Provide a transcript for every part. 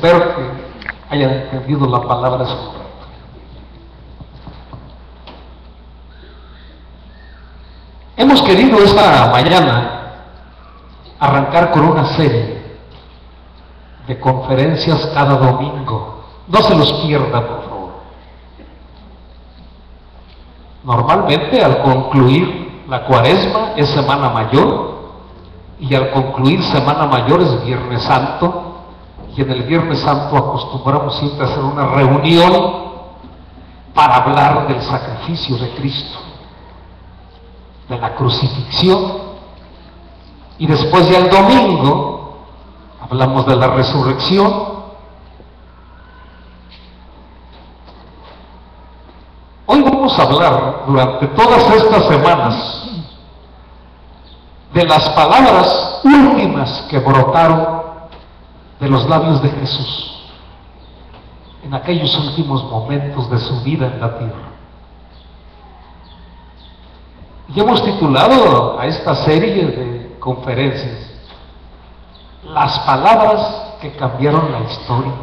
Espero que hayan entendido la palabra correcta. Hemos querido esta mañana arrancar con una serie de conferencias cada domingo. No se los pierda, por favor. Normalmente al concluir la Cuaresma es Semana Mayor, y al concluir Semana Mayor es Viernes Santo, y en el Viernes Santo acostumbramos siempre a hacer una reunión para hablar del sacrificio de Cristo, de la crucifixión, y después ya el domingo hablamos de la resurrección. Hoy vamos a hablar durante todas estas semanas de las palabras últimas que brotaron de los labios de Jesús en aquellos últimos momentos de su vida en la tierra. Y hemos titulado a esta serie de conferencias Las palabras que cambiaron la historia,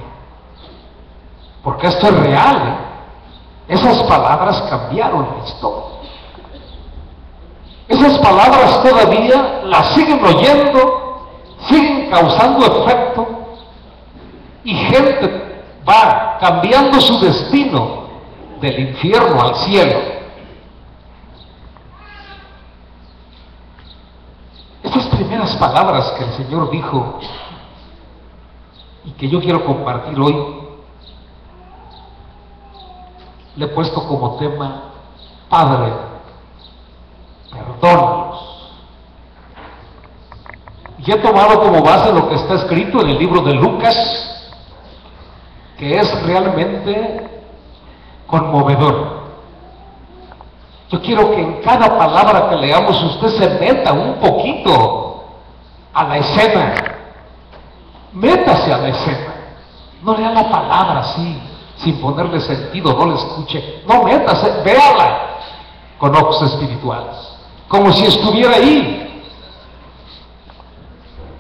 porque esto es real, ¿eh? Esas palabras cambiaron la historia. Esas palabras todavía las siguen oyendo, siguen causando efecto, y gente va cambiando su destino del infierno al cielo. Estas primeras palabras que el Señor dijo y que yo quiero compartir hoy, le he puesto como tema: Padre, perdónalos. Y he tomado como base lo que está escrito en el libro de Lucas, que es realmente conmovedor. Yo quiero que en cada palabra que leamos usted se meta un poquito a la escena. Métase a la escena. No lea la palabra así, sin ponerle sentido, no la escuche. No, métase, véala con ojos espirituales, como si estuviera ahí.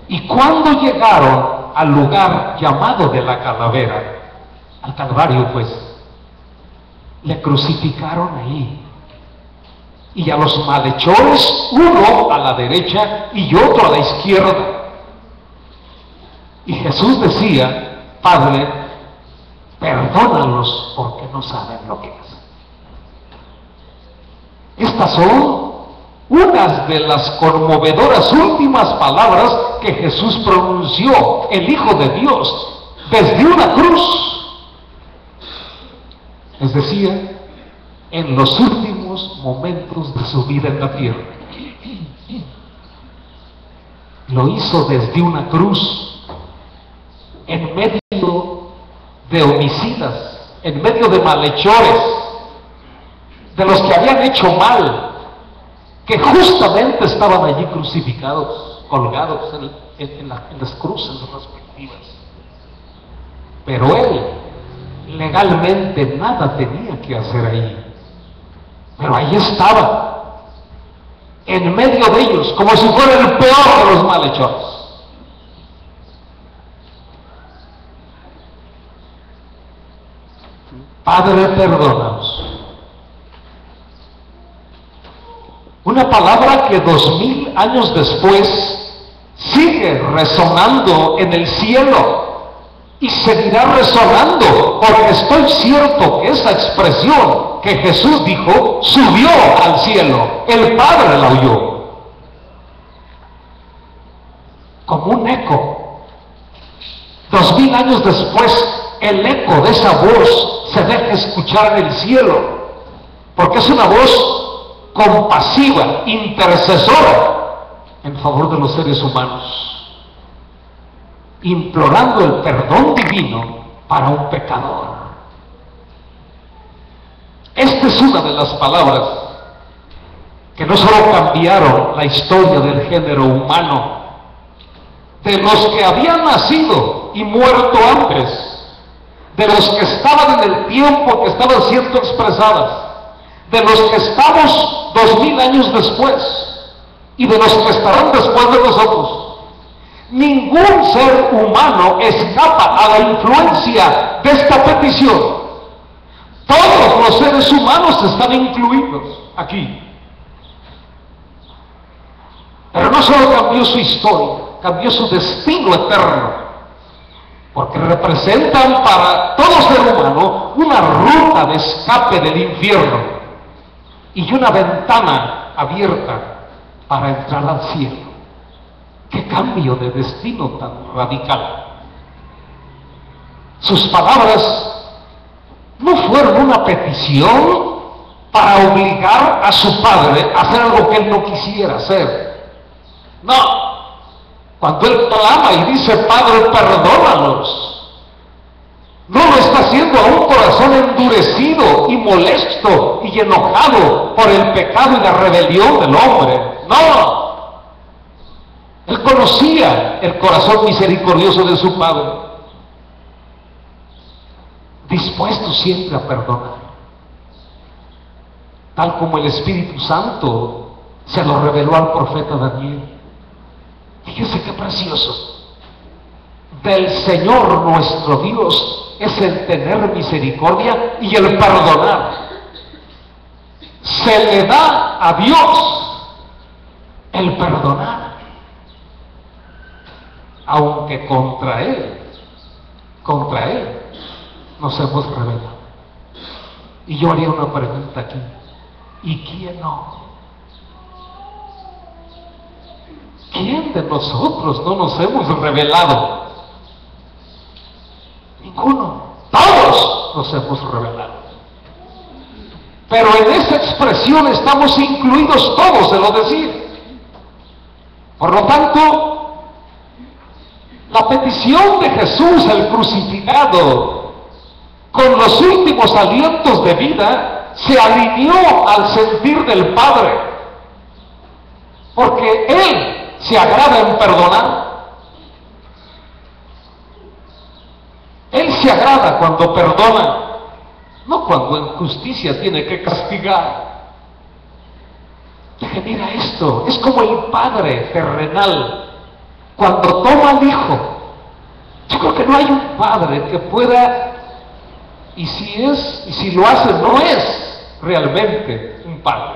Y cuando llegaron al lugar llamado de la calavera, al Calvario pues, le crucificaron ahí. Y a los malhechores, uno a la derecha y otro a la izquierda. Y Jesús decía: Padre, perdónalos porque no saben lo que hacen. Estas son unas de las conmovedoras últimas palabras que Jesús pronunció, el Hijo de Dios, desde una cruz. Les decía, en los últimos momentos de su vida en la tierra. Lo hizo desde una cruz, en medio de homicidas, en medio de malhechores, de los que habían hecho mal, que justamente estaban allí crucificados, colgados en las cruces respectivas. Pero él legalmente nada tenía que hacer ahí, pero ahí estaba, en medio de ellos, como si fuera el peor de los malhechores. Padre, perdónanos. Una palabra que 2000 años después sigue resonando en el cielo y seguirá resonando, porque estoy cierto que esa expresión que Jesús dijo subió al cielo, el Padre la oyó como un eco. 2000 años después, el eco de esa voz se deja escuchar en el cielo, porque es una voz compasiva, intercesora en favor de los seres humanos, implorando el perdón divino para un pecador. Esta es una de las palabras que no solo cambiaron la historia del género humano, de los que habían nacido y muerto antes, de los que estaban en el tiempo que estaban siendo expresadas, de los que estamos 2000 años después y de los que estarán después de nosotros, Ningún ser humano escapa a la influencia de esta petición. Todos los seres humanos están incluidos aquí. Pero no solo cambió su historia, cambió su destino eterno, porque representan para todo ser humano una ruta de escape del infierno y una ventana abierta para entrar al cielo. ¡Qué cambio de destino tan radical! Sus palabras no fueron una petición para obligar a su padre a hacer algo que él no quisiera hacer. No, cuando él clama y dice, Padre, perdónalos, no lo está haciendo a un corazón endurecido y molesto y enojado por el pecado y la rebelión del hombre. No, él conocía el corazón misericordioso de su Padre, dispuesto siempre a perdonar, tal como el Espíritu Santo se lo reveló al profeta Daniel. Fíjese qué precioso. Del Señor nuestro Dios es el tener misericordia y el perdonar. Se le da a Dios el perdonar, aunque contra Él nos hemos rebelado. Y yo haría una pregunta aquí: ¿y quién no? ¿Quién de nosotros no nos hemos rebelado? Ninguno. Todos nos hemos rebelado. Pero en esa expresión estamos incluidos todos, se lo decía. Por lo tanto, la petición de Jesús, el crucificado, con los últimos alientos de vida, se alineó al sentir del Padre, porque Él se agrada en perdonar. Él se agrada cuando perdona, no cuando en justicia tiene que castigar. Deje, mira esto, es como el Padre terrenal cuando toma al Hijo. Yo creo que no hay un padre que pueda, y si lo hace, no es realmente un padre,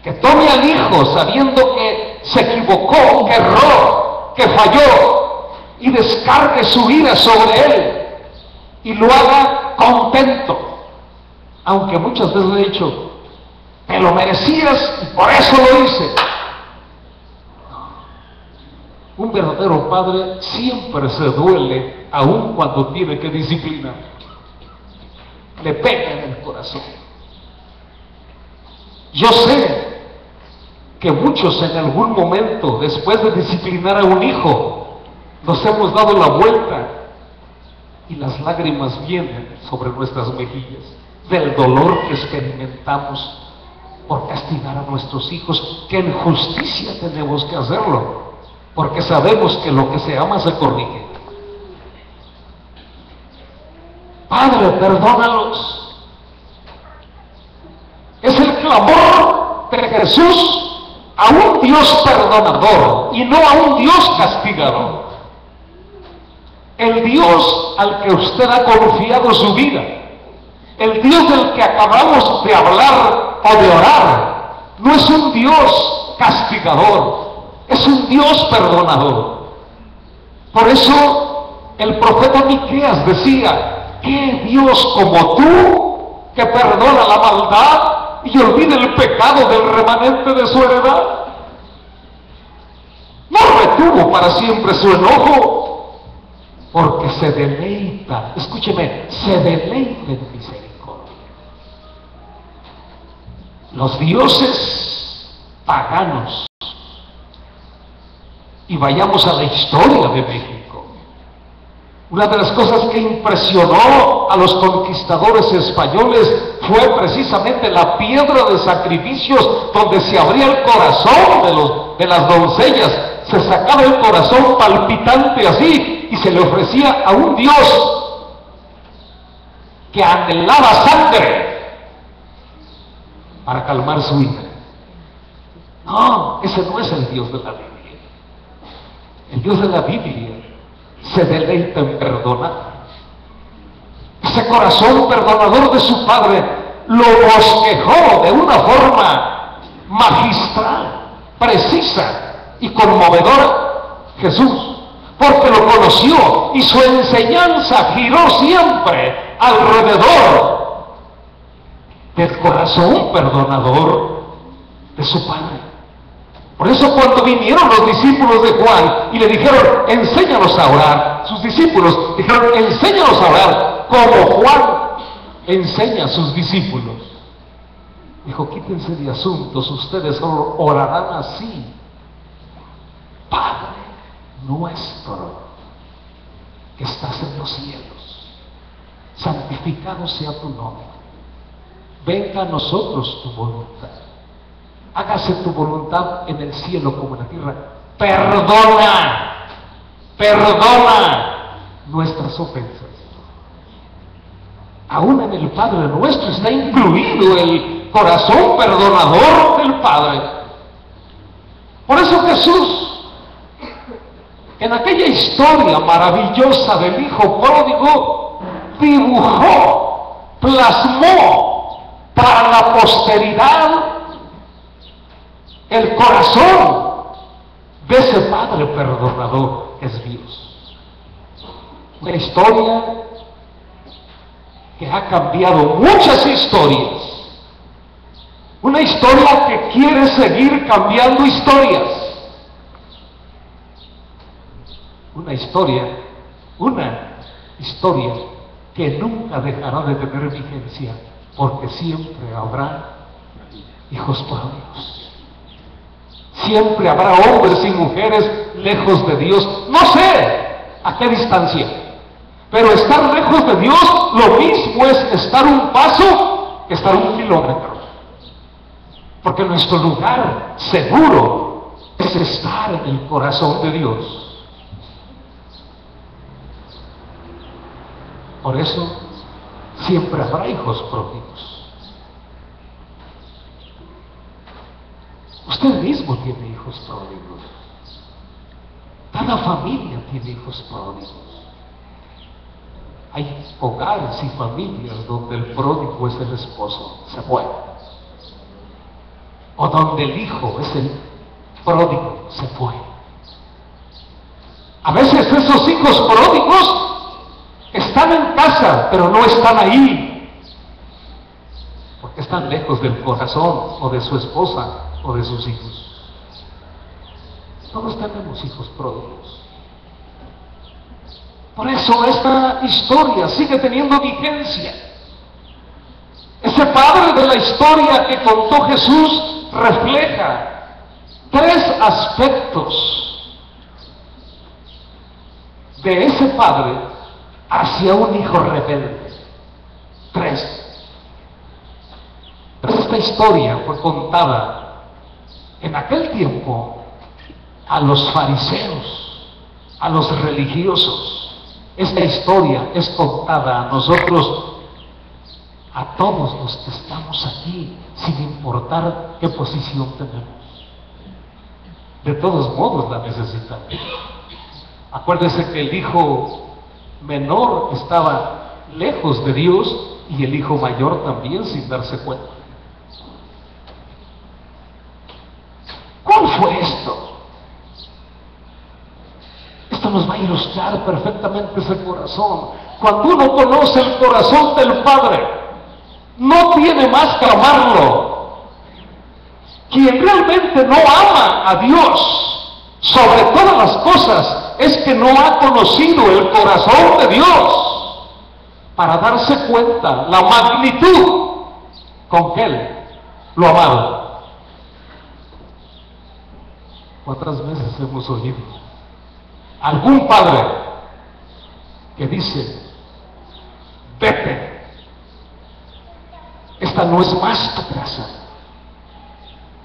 que tome al Hijo sabiendo que se equivocó, que erró, que falló, y descargue su ira sobre él y lo haga contento, aunque muchas veces le he dicho, te lo merecías y por eso lo hice. Un verdadero padre siempre se duele, aun cuando tiene que disciplinar. Le pega en el corazón. Yo sé que muchos en algún momento, después de disciplinar a un hijo, nos hemos dado la vuelta y las lágrimas vienen sobre nuestras mejillas del dolor que experimentamos por castigar a nuestros hijos, que en justicia tenemos que hacerlo, porque sabemos que lo que se ama se corrige. Padre, perdónalos. Es el clamor de Jesús a un Dios perdonador y no a un Dios castigador. El Dios al que usted ha confiado su vida, el Dios del que acabamos de hablar o de orar, no es un Dios castigador, es un Dios perdonador. Por eso el profeta Miqueas decía, ¿qué Dios como tú que perdona la maldad y olvida el pecado del remanente de su heredad? No retuvo para siempre su enojo, porque se deleita, escúcheme, se deleita en misericordia. Los dioses paganos, y vayamos a la historia de México, una de las cosas que impresionó a los conquistadores españoles fue precisamente la piedra de sacrificios donde se abría el corazón de las doncellas, se sacaba el corazón palpitante así, y se le ofrecía a un Dios que anhelaba sangre para calmar su ira. No, ese no es el Dios de la Biblia. Dios de la Biblia se deleita en perdonar. Ese corazón perdonador de su Padre lo bosquejó de una forma magistral, precisa y conmovedora Jesús, porque lo conoció y su enseñanza giró siempre alrededor del corazón perdonador de su Padre. Por eso cuando vinieron los discípulos de Juan y le dijeron, enséñanos a orar, sus discípulos dijeron, enséñanos a orar como Juan enseña a sus discípulos. Dijo, quítense de asuntos, ustedes orarán así: Padre nuestro que estás en los cielos, santificado sea tu nombre, venga a nosotros tu voluntad, hágase tu voluntad en el cielo como en la tierra. Perdona nuestras ofensas. Aún en el Padre nuestro está incluido el corazón perdonador del Padre. Por eso Jesús, en aquella historia maravillosa del Hijo Pródigo, dibujó, plasmó para la posteridad el corazón de ese Padre perdonador que es Dios. Una historia que ha cambiado muchas historias. Una historia que quiere seguir cambiando historias. Una historia que nunca dejará de tener vigencia, porque siempre habrá hijos pródigos. Siempre habrá hombres y mujeres lejos de Dios. No sé a qué distancia, pero estar lejos de Dios lo mismo es estar un paso que estar un kilómetro. Porque nuestro lugar seguro es estar en el corazón de Dios. Por eso siempre habrá hijos pródigos. Usted mismo tiene hijos pródigos. Cada familia tiene hijos pródigos. Hay hogares y familias donde el pródigo es el esposo, se fue. O donde el hijo es el pródigo, se fue. A veces esos hijos pródigos están en casa, pero no están ahí, porque están lejos del corazón, o de su esposa, o de sus hijos. Todos tenemos hijos pródigos. Por eso esta historia sigue teniendo vigencia. Ese padre de la historia que contó Jesús refleja tres aspectos de ese padre hacia un hijo rebelde. Tres. Pero esta historia fue contada en aquel tiempo a los fariseos, a los religiosos. Esta historia es contada a nosotros, a todos los que estamos aquí, sin importar qué posición tenemos. De todos modos la necesitamos. Acuérdese que el hijo menor estaba lejos de Dios y el hijo mayor también, sin darse cuenta. ¿Cuál fue esto? Esto nos va a ilustrar perfectamente ese corazón. Cuando uno conoce el corazón del Padre, no tiene más que amarlo. Quien realmente no ama a Dios sobre todas las cosas es que no ha conocido el corazón de Dios para darse cuenta la magnitud con que Él lo amaba. ¿Cuántas veces hemos oído algún padre que dice: vete, esta no es más tu casa,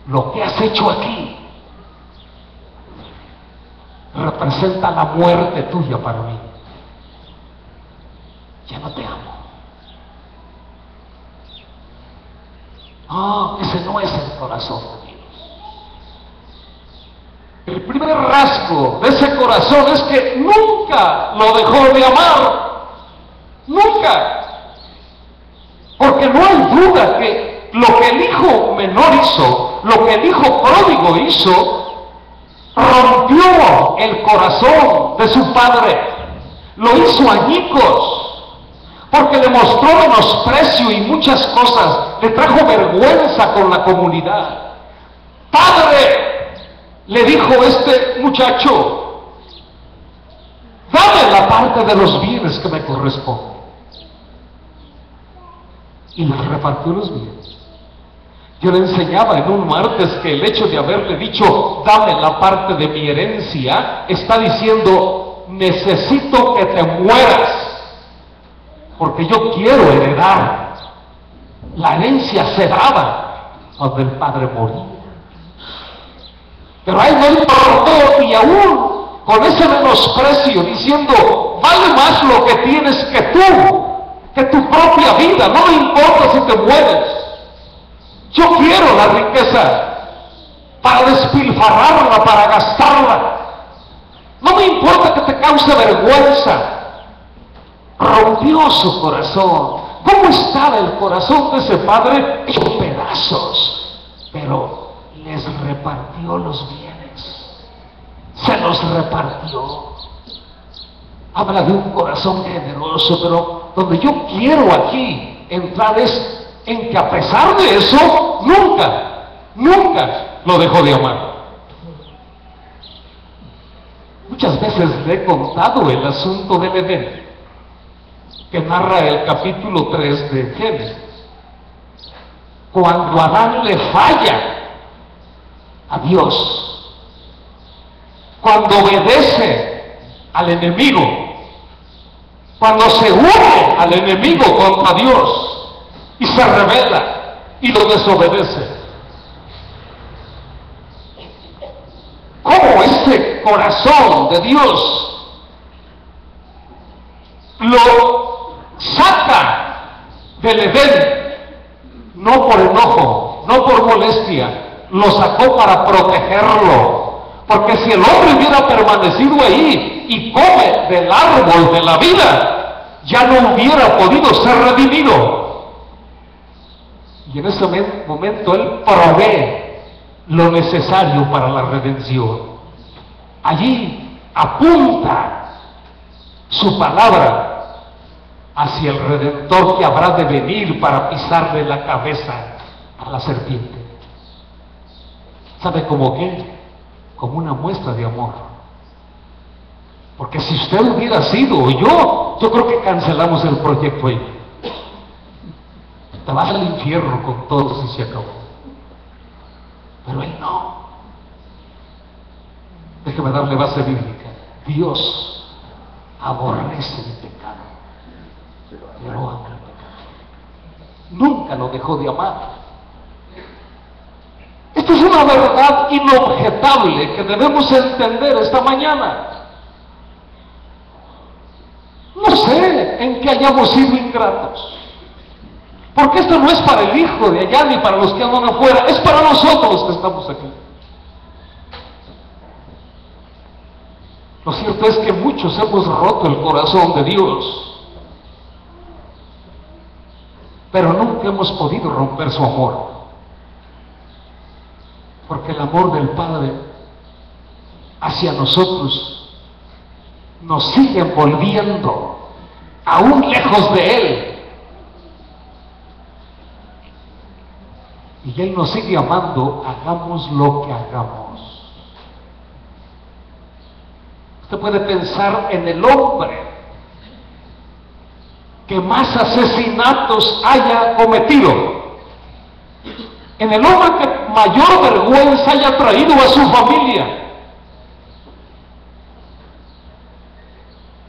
lo que has hecho aquí representa la muerte tuya para mí, ya no te amo? Ese no es el corazón de Dios. El primer rasgo de ese corazón corazón es que nunca lo dejó de amar. Nunca. Porque no hay duda que lo que el hijo menor hizo, lo que el hijo pródigo hizo, rompió el corazón de su padre. Lo hizo añicos, porque le mostró menosprecio y muchas cosas, le trajo vergüenza con la comunidad. Padre, le dijo este muchacho, dame la parte de los bienes que me corresponde. Y le repartió los bienes. Yo le enseñaba en un martes que el hecho de haberle dicho, dame la parte de mi herencia, está diciendo, necesito que te mueras, porque yo quiero heredar. La herencia se daba cuando el padre moría. Pero a él no importó, y aún con ese menosprecio, diciendo, vale más lo que tienes que tu propia vida, no me importa si te mueres. Yo quiero la riqueza para despilfarrarla, para gastarla. No me importa que te cause vergüenza. Rompió su corazón. ¿Cómo estaba el corazón de ese padre? Hecho pedazos, pero les repartió los bienes, se los repartió. Habla de un corazón generoso, pero donde yo quiero aquí entrar es en que a pesar de eso, nunca lo dejó de amar. Muchas veces le he contado el asunto del Edén, que narra el capítulo 3 de Génesis. Cuando Adán le falla a Dios, cuando obedece al enemigo, cuando se une al enemigo contra Dios y se rebela y lo desobedece. ¿Cómo este corazón de Dios lo saca del Edén? No por enojo, no por molestia, lo sacó para protegerlo. Porque si el hombre hubiera permanecido ahí y come del árbol de la vida, ya no hubiera podido ser redimido. Y en ese momento Él provee lo necesario para la redención. Allí apunta su palabra hacia el Redentor que habrá de venir para pisarle la cabeza a la serpiente. ¿Sabe cómo qué? Como una muestra de amor. Porque si usted hubiera sido yo creo que cancelamos el proyecto ahí. Te vas al infierno con todos y se acabó. Pero él no. Déjeme darle base bíblica. Dios aborrece el pecado, pero ama el pecado. Nunca lo dejó de amar. Esto es una verdad inobjetable que debemos entender esta mañana. No sé en qué hayamos sido ingratos, porque esto no es para el hijo de allá ni para los que andan afuera, es para nosotros los que estamos aquí. Lo cierto es que muchos hemos roto el corazón de Dios, pero nunca hemos podido romper su amor. Porque el amor del Padre hacia nosotros nos sigue envolviendo, aún lejos de Él. Y Él nos sigue amando, hagamos lo que hagamos. Usted puede pensar en el hombre que más asesinatos haya cometido, en el hombre que mayor vergüenza haya traído a su familia.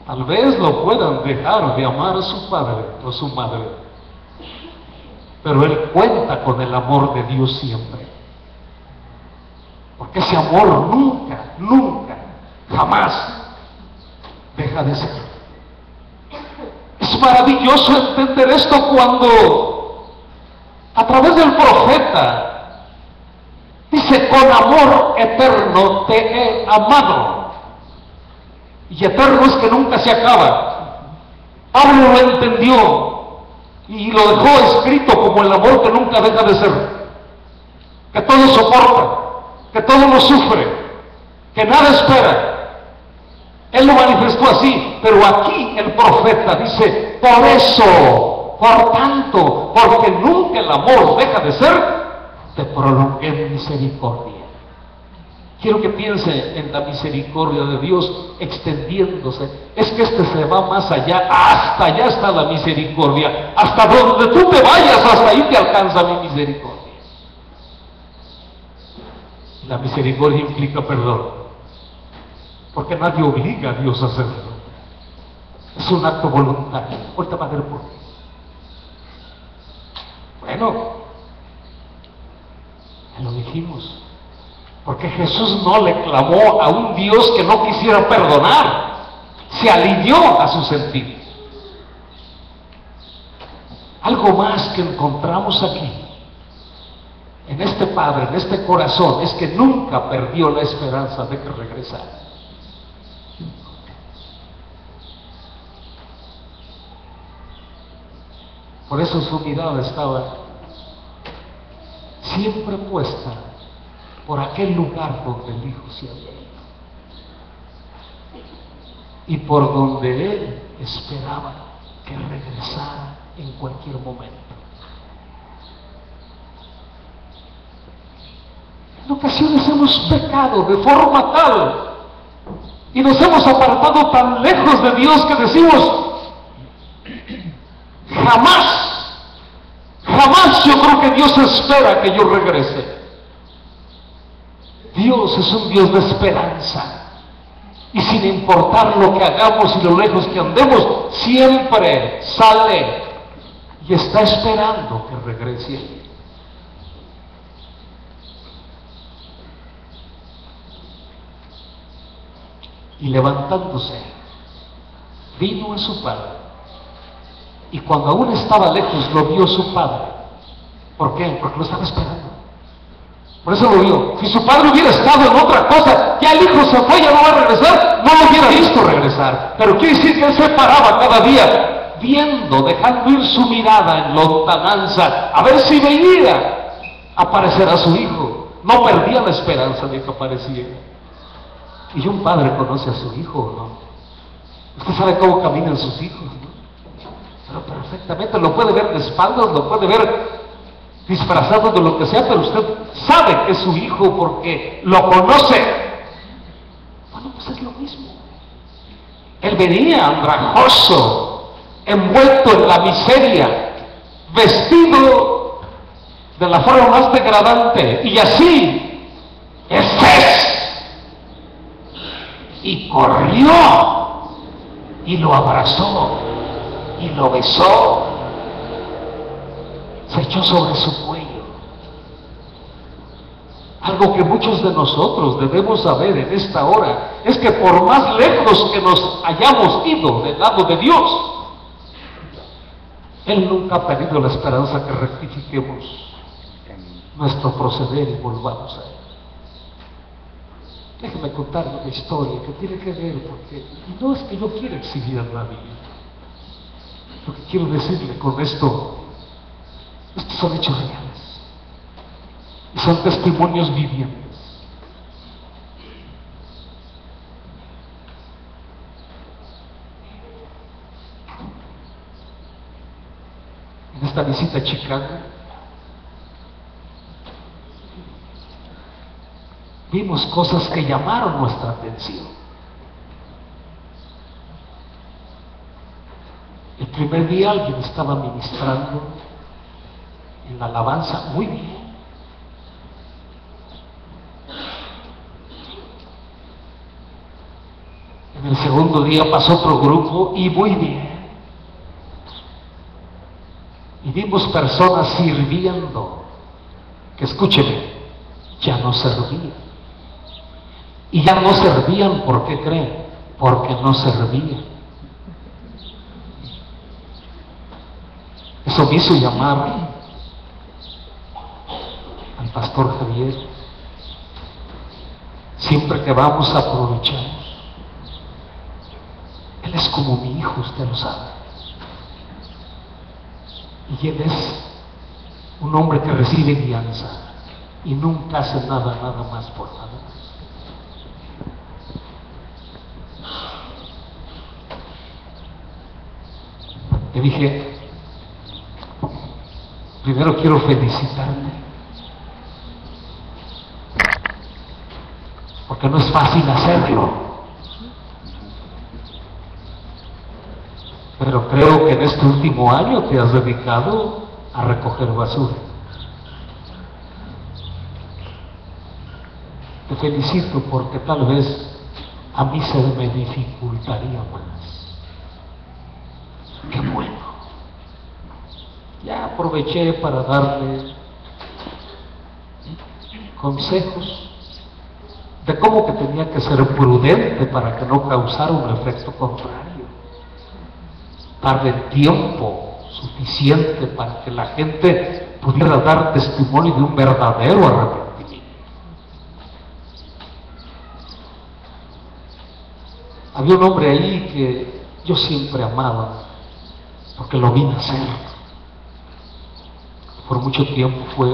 Tal vez lo puedan dejar de amar a su padre o su madre, pero él cuenta con el amor de Dios siempre. Porque ese amor nunca, jamás deja de ser. Es maravilloso entender esto cuando a través del profeta dice: con amor eterno te he amado. y eterno es que nunca se acaba. Pablo lo entendió y lo dejó escrito como el amor que nunca deja de ser, que todo soporta, que todo lo sufre, que nada espera. Él lo manifestó así, pero aquí el profeta dice, por eso, por tanto, porque nunca el amor deja de ser, te prolongué en misericordia. Quiero que piense en la misericordia de Dios extendiéndose. Es que este se va más allá, hasta allá está la misericordia. Hasta donde tú te vayas, hasta ahí te alcanza mi misericordia. La misericordia implica perdón, porque nadie obliga a Dios a hacerlo. Es un acto voluntario. Ahorita va a ver por qué. Bueno, ya lo dijimos. Porque Jesús no le clamó a un Dios que no quisiera perdonar. Se alineó a su sentir. Algo más que encontramos aquí, en este Padre, en este corazón, es que nunca perdió la esperanza de que regresara. Por eso su mirada estaba siempre puesta por aquel lugar donde el Hijo se había ido y por donde Él esperaba que regresara en cualquier momento. En ocasiones hemos pecado de forma tal y nos hemos apartado tan lejos de Dios que decimos, jamás yo creo que Dios espera que yo regrese. Dios es un Dios de esperanza, y sin importar lo que hagamos y lo lejos que andemos, siempre sale y está esperando que regrese. Y levantándose, vino a su padre, y cuando aún estaba lejos lo vio su padre. ¿Por qué? Porque lo estaba esperando. Por eso lo vio. Si su padre hubiera estado en otra cosa, ya el hijo se fue, ya no va a regresar, no lo hubiera visto regresar. Pero quiere decir que él se paraba cada día, viendo, dejando ir su mirada en lontananza, a ver si veía aparecer a su hijo. No perdía la esperanza de que apareciera. Y un padre conoce a su hijo, ¿no? Usted sabe cómo caminan sus hijos, ¿no? Pero perfectamente, lo puede ver de espaldas, lo puede ver disfrazado de lo que sea, pero usted sabe que es su hijo porque lo conoce. Bueno, pues es lo mismo. Él venía andrajoso, envuelto en la miseria, vestido de la forma más degradante, y así es. Y corrió y lo abrazó y lo besó, se echó sobre su cuello. Algo que muchos de nosotros debemos saber en esta hora es que por más lejos que nos hayamos ido del lado de Dios, Él nunca ha perdido la esperanza que rectifiquemos nuestro proceder y volvamos a Él. Déjeme contar una historia que tiene que ver, porque no es que yo quiera exhibir a nadie. Lo que quiero decirle con esto, estos son hechos reales y son testimonios vivientes. En esta visita a Chicago, vimos cosas que llamaron nuestra atención. El primer día alguien estaba ministrando en la alabanza muy bien. En el segundo día pasó otro grupo y muy bien. Y vimos personas sirviendo, que escúcheme, ya no servían. Y ya no servían, ¿por qué creen? Porque no servían. Eso me hizo llamar al pastor Javier. Siempre que vamos, aprovechamos. es como mi hijo, usted lo sabe. Y él es un hombre que recibe guianza y nunca hace nada más por nada. Le dije, primero quiero felicitarte, porque no es fácil hacerlo, pero creo que en este último año te has dedicado a recoger basura. Te felicito porque tal vez a mí se me dificultaría más. Qué bueno. Ya aproveché para darle consejos de cómo que tenía que ser prudente para que no causara un efecto contrario. Darle tiempo suficiente para que la gente pudiera dar testimonio de un verdadero arrepentimiento. Había un hombre ahí que yo siempre amaba, porque lo vi nacer. Por mucho tiempo fue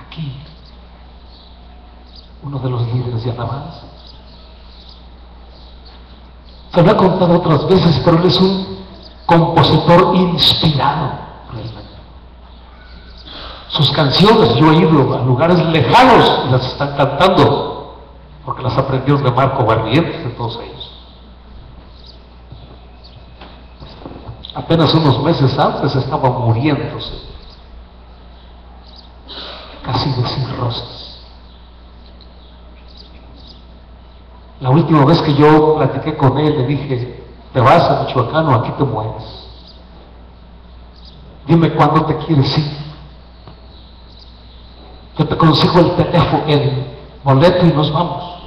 aquí uno de los líderes de alabanza. Se lo he contado otras veces, pero él es un compositor inspirado realmente. Sus canciones, yo he ido a lugares lejanos y las están cantando, porque las aprendieron de Marco Barrientos, de todos ellos. Apenas unos meses antes estaba muriéndose, casi de cirrosis. La última vez que yo platiqué con él, le dije, te vas a Michoacán o aquí te mueres. Dime cuándo te quieres ir. Yo te consigo el teléfono, el boleto y nos vamos.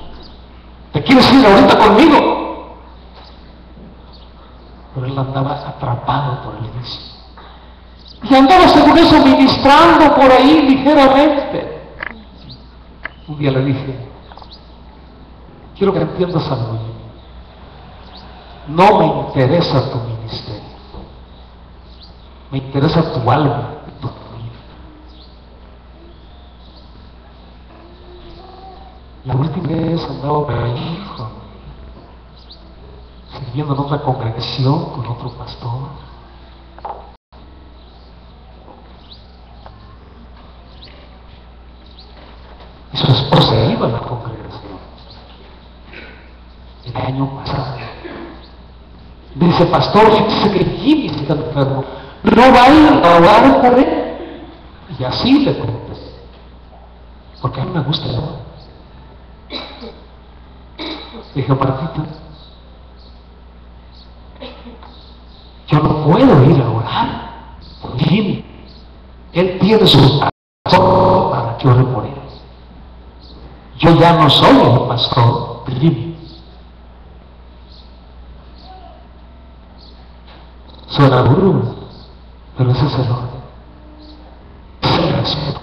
¿Te quieres ir ahorita conmigo? Pero él andaba atrapado por el vicio. Y andaba según eso ministrando por ahí ligeramente. Un día le dije, quiero que entiendas algo. No me interesa tu ministerio. Me interesa tu alma y tu vida. La última vez andaba por ahí sirviendo en otra congregación con otro pastor. Y su esposa iba a la congregación el año pasado. Me dice, pastor, fíjese que Jimmy está enfermo, no va a ir a orar por él. Y así le contesté, porque a mí me gusta orar. Dije, Martita, yo no puedo ir a orar por Jimmy. Él tiene su pastor para que ore por él. Yo ya no soy el pastor de Jimmy. Suena duro, pero ese es el orden. Es el respeto.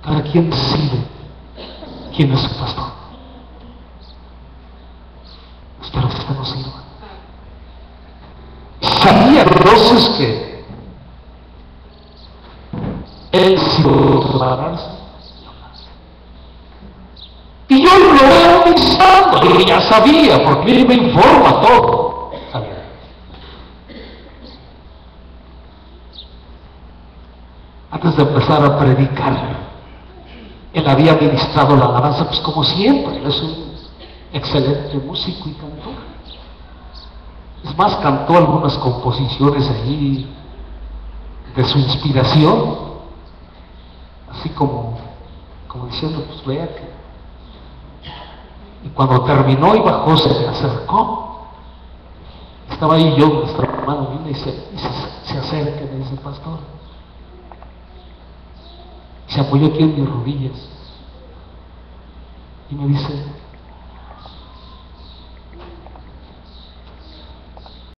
Cada quien decide quién es su pastor. Espero que usted nos sirva. Sabía entonces que él sí pudo prepararse. Y yo lo veo pensando, y ya sabía, porque él me informa todo. Sabía. Antes de empezar a predicar, él había ministrado la alabanza, pues como siempre, él es un excelente músico y cantor. Es más, cantó algunas composiciones allí de su inspiración, así como diciendo, pues vea que... Y cuando terminó y bajó, se me acercó. Estaba ahí yo, nuestro hermano, vino y se acerca y me dice, pastor. Se apoyó aquí en mis rodillas y me dice,